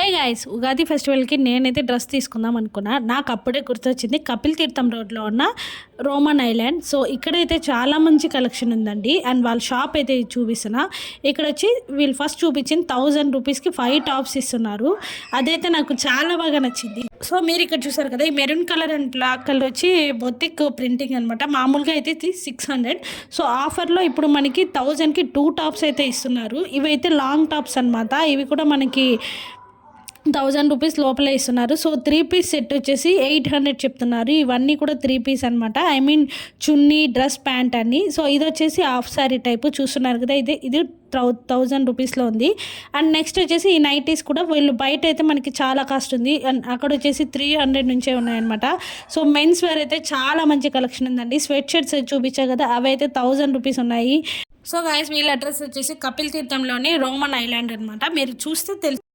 Hi guys, Ugadi ఫెస్టివల్కి నేనైతే dress తీసుకుందాం అనుకున్నా. నాకు అప్పుడే గుర్తొచ్చింది కపిల్ తీర్థం రోడ్లో ఉన్న రోమన్ ఐలాండ్. సో ఇక్కడైతే చాలా మంచి కలెక్షన్ ఉందండి. అండ్ వాళ్ళ షాప్ అయితే చూపిస్తున్నా. ఇక్కడ వచ్చి వీళ్ళు ఫస్ట్ చూపించింది 1000 రూపీస్కి 5 టాప్స్ ఇస్తున్నారు. అదైతే నాకు చాలా బాగా నచ్చింది. సో మీరు ఇక్కడ చూసారు కదా, ఈ maroon colour and black colour వచ్చి బొత్తిక్ ప్రింటింగ్ అనమాట. మామూలుగా అయితే 600. సో ఆఫర్లో ఇప్పుడు మనకి 1000కి 2 టాప్స్ అయితే ఇస్తున్నారు. ఇవైతే లాంగ్ టాప్స్ అనమాట. ఇవి కూడా మనకి 1000 రూపీస్ లోపలే ఇస్తున్నారు. సో 3 పీస్ సెట్ వచ్చేసి 800 చెప్తున్నారు. ఇవన్నీ కూడా 3 పీస్ అనమాట. I mean chunni, dress, pant అన్ని. సో ఇది వచ్చేసి హాఫ్ శారీ టైపు చూస్తున్నారు కదా, ఇది 1000 రూపీస్లో ఉంది. అండ్ నెక్స్ట్ వచ్చేసి ఈ నైటీస్ కూడా వీళ్ళు బయట అయితే మనకి చాలా కాస్ట్ ఉంది. అండ్ అక్కడ వచ్చేసి 300 నుంచే ఉన్నాయన్నమాట. సో మెన్స్ వేర్ అయితే చాలా మంచి కలెక్షన్ ఉందండి. స్వెట్ షర్ట్స్ చూపించా కదా, అవి అయితే 1000 రూపీస్ ఉన్నాయి. సో గాయస్, వీళ్ళ అడ్రస్ వచ్చేసి కపిల్ తీర్థంలోని రోమన్ ఐలాండ్ అనమాట. మీరు చూస్తే తెలుసు.